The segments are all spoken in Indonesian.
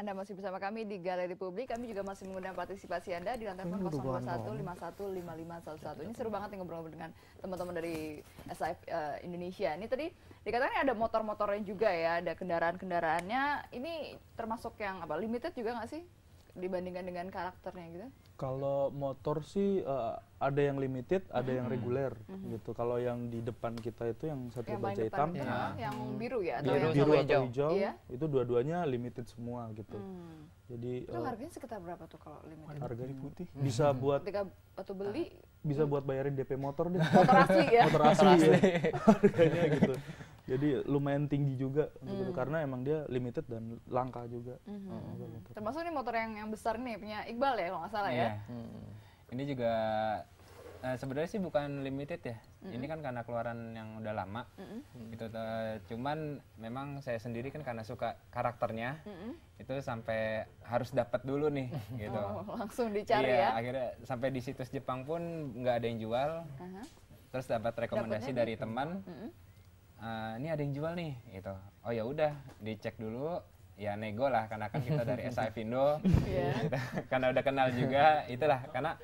Anda masih bersama kami di Galeri Publik. Kami juga masih mengundang partisipasi Anda di lantai 021 51 51 11. Ini seru banget nih ngobrol-ngobrol dengan teman-teman dari SIF Indonesia. Ini tadi dikatakan ada motor-motornya juga ya, ada kendaraan-kendaraannya. Ini termasuk yang apa? Limited juga nggak sih dibandingkan dengan karakternya gitu? Kalau motor sih ada yang limited, ada yang reguler gitu. Kalau yang di depan kita itu yang satu baja hitam, yang biru ya, atau biru yang atau hijau, iya? Itu dua-duanya limited semua gitu. Jadi itu harganya sekitar berapa tuh kalau limited? Harganya putih. Bisa buat ketika waktu beli bisa buat bayarin DP motor deh. Motor asli ya. Motor asli ya. Harganya gitu. Jadi lumayan tinggi juga gitu, karena emang dia limited dan langka juga. Termasuk nih motor yang besar nih punya Iqbal ya kalau nggak salah ya. Ini juga sebenarnya sih bukan limited ya. Ini kan karena keluaran yang udah lama. Gitu. Cuman memang saya sendiri kan karena suka karakternya, itu sampai harus dapat dulu nih gitu. Langsung dicari ya. Akhirnya sampai di situs Jepang pun nggak ada yang jual. Terus dapat rekomendasi dari teman. Ini ada yang jual nih gitu. Oh ya udah, dicek dulu, ya nego lah karena kan kita dari SIF Indo. Gitu. Karena udah kenal juga, itulah karena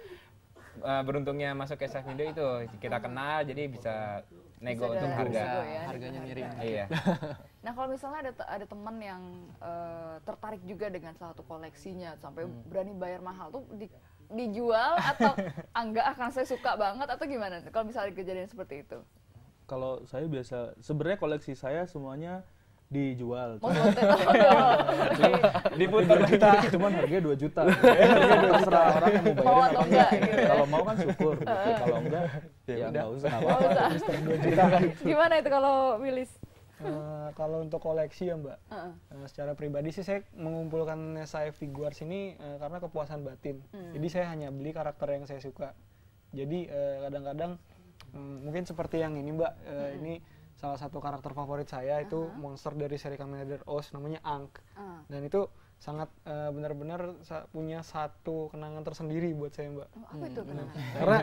beruntungnya masuk ke SIF Indo itu kita kenal, jadi bisa nego untuk harga. Harganya miring. Iya. Nah kalau misalnya ada teman yang tertarik juga dengan salah satu koleksinya sampai berani bayar mahal tuh dijual atau enggak akan saya suka banget atau gimana? Kalau misalnya kejadian seperti itu? Kalau saya biasa, sebenarnya koleksi saya semuanya dijual. Diputar juta, cuman harganya 2 juta. Harganya 2 juta, orang yang mau bayarin atau enggak. Kalau mau kan syukur, gitu. Kalau enggak, ya nggak usah. Gimana itu kalau Willis? Kalau untuk koleksi ya Mbak, secara pribadi sih saya mengumpulkan SIF Figuarts ini karena kepuasan batin. Jadi saya hanya beli karakter yang saya suka. Jadi kadang-kadang mungkin seperti yang ini Mbak, ini salah satu karakter favorit saya itu monster dari seri Kamen Rider OOO namanya Ankh. Dan itu sangat benar-benar punya satu kenangan tersendiri buat saya Mbak. Apa itu kenangan? Karena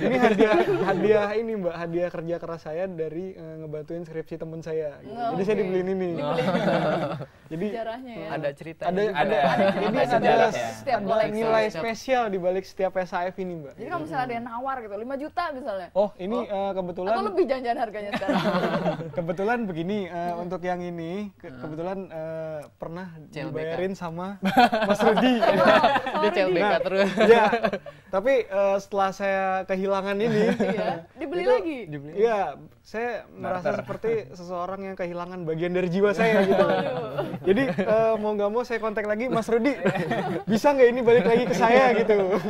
ini hadiah ini Mbak, hadiah kerja keras saya dari ngebantuin skripsi temen saya. Gitu. Jadi saya dibeliin ini. Jadi sejarahnya ya. Ada cerita. Ada nilai spesial di balik setiap SIF ini Mbak. Jadi kalau misalnya ada yang nawar gitu 5 juta misalnya. Oh ini kebetulan. Atau lebih jangan harganya sekarang. Kebetulan begini untuk yang ini kebetulan pernah dibayarin sama Mas Rudi. Dia CLBK terus. Ya, tapi setelah saya kehilangan ini, dibeli lagi. Iya, saya merasa seperti seseorang yang kehilangan bagian dari jiwa saya gitu. Jadi mau nggak mau saya kontak lagi Mas Rudi, bisa nggak ini balik lagi ke saya gitu.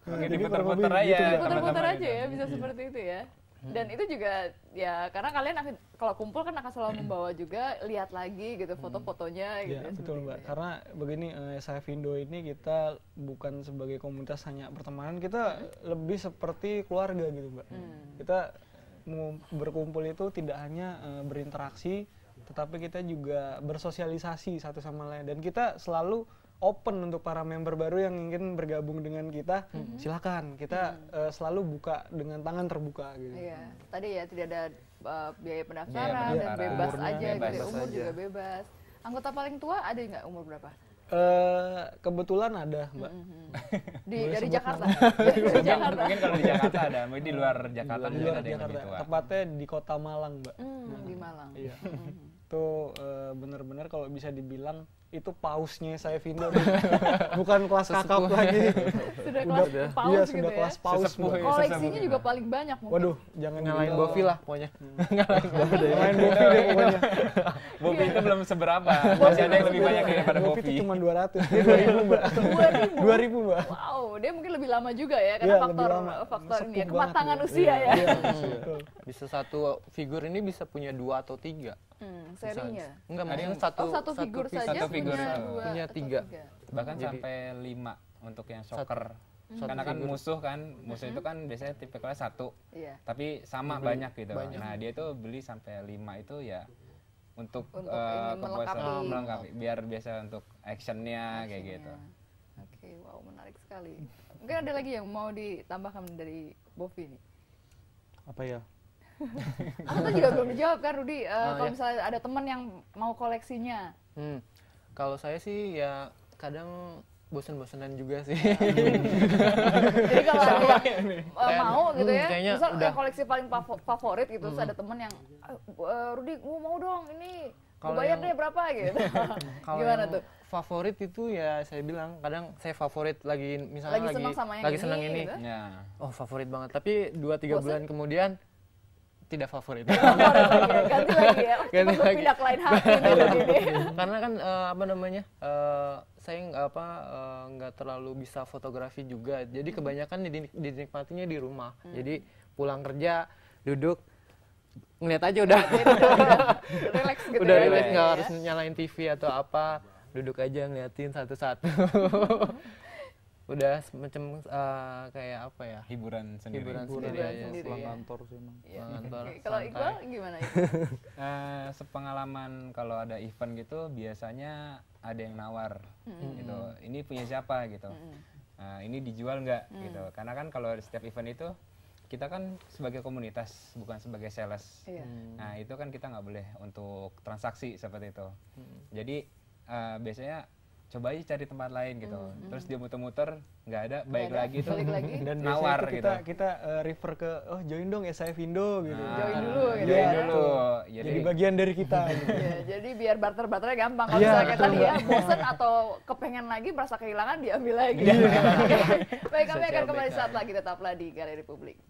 Jadi putar-putar aja. Putar-putar aja ya, bisa seperti itu ya. Dan itu juga ya karena kalian kalau kumpul kan akan selalu membawa juga lihat lagi gitu foto-fotonya gitu. Ya, betul Mbak. Karena begini SIF Indo ini kita bukan sebagai komunitas hanya pertemanan, kita lebih seperti keluarga gitu Mbak. Kita mau berkumpul itu tidak hanya berinteraksi, tetapi kita juga bersosialisasi satu sama lain dan kita selalu open untuk para member baru yang ingin bergabung dengan kita, silakan. Kita selalu buka dengan tangan terbuka gitu. Iya, tadi ya tidak ada biaya pendaftaran dan bebas aja gitu, umur juga bebas. Anggota paling tua ada nggak umur berapa? Kebetulan ada Mbak. Dari Jakarta. Mungkin kalau di Jakarta ada, mungkin di luar Jakarta mungkin ada yang lebih tua. Tepatnya di Kota Malang Mbak. Di Malang. Iya. Itu benar-benar kalau bisa dibilang itu pausnya saya Indo bukan kelas kakap lagi. Sudah kelas paus gitu sudah kelas paus. Koleksinya juga paling banyak mungkin. Waduh, jangan ngalahin Bovi lah pokoknya. Ngalahin Bovi deh pokoknya. Bovi itu belum seberapa. Masih ada yang lebih banyak daripada Bovi. Bovi itu cuma 200. Dia 2000 Mbak. 2000 Mbak. Wow, dia mungkin lebih lama juga ya karena faktor ini ya, kematangan usia ya. Bisa satu figur ini bisa punya 2 atau 3. Serinya? Enggak, maksudnya satu figur saja punya 3. Bahkan sampai 5 untuk yang soccer. Karena kan musuh itu kan biasanya tipikalnya 1. Tapi sama banyak gitu. Nah, dia itu beli sampai 5 itu ya untuk kepuasan melengkapi biar biasa untuk actionnya kayak gitu. Oke, wow, menarik sekali. Mungkin ada lagi yang mau ditambahkan dari Bovi nih? Apa ya? Aku tuh juga belum dijawab kan Rudi, kalau misalnya ada teman yang mau koleksinya. Kalau saya sih ya kadang bosan-bosanan juga sih. Jadi kalau ada yang mau gitu ya, kayaknya misal udah. yang koleksi paling favorit gitu, terus ada temen yang, Rudi, gue mau dong ini, gue Kalau bayar yang- deh berapa gitu. Kalau Gimana yang tuh? favorit itu ya saya bilang kadang saya favorit lagi misalnya Lagi senang sama yang lagi ini, senang ini. gitu. Ya. Oh, favorit banget. Tapi 2-3 Bosen? bulan kemudian tidak favorit. Favorit lagi ya, ganti lagi ya. Oh, Ganti cepet lagi. pindah ke lain hati nih Rudi nih. Karena kan apa namanya? Saya nggak terlalu bisa fotografi juga. Jadi kebanyakan dinikmatinya di rumah. Jadi pulang kerja duduk ngeliat aja udah. Relax gitu Udah ya. relax, nggak Ya. harus nyalain TV atau apa, duduk aja ngeliatin satu-satu. Udah semacam kayak apa ya, Hiburan sendiri. hiburan Hiburan sendiri aja. sendiri. Pulang ya. kantor sih emang. Iya. Pulang kantor, Oke, kalau santai. Iqbal gimana ya? Sepengalaman kalau ada event gitu biasanya ada yang nawar gitu. Ini punya siapa gitu. Ini dijual nggak gitu. Karena kan kalau setiap event itu kita kan sebagai komunitas bukan sebagai sales. Iya. Nah itu kan kita nggak boleh untuk transaksi seperti itu. Jadi biasanya coba aja cari tempat lain gitu. Terus dia muter-muter nggak ada, Nggak baik ada, lagi tuh balik lagi. Dan nawar biasanya gitu. kita refer ke join dong SIF Indo gitu. Nah, Join dulu gitu join ya. dulu. Jadi bagian dari kita gitu. Ya, jadi biar barter-barternya gampang. Kalau Iya, misalnya kayak betul, tadi ya, bosen atau kepengen lagi, merasa kehilangan, diambil lagi. Baik, kami akan kembali saat lagi, tetaplah di Galeri Publik.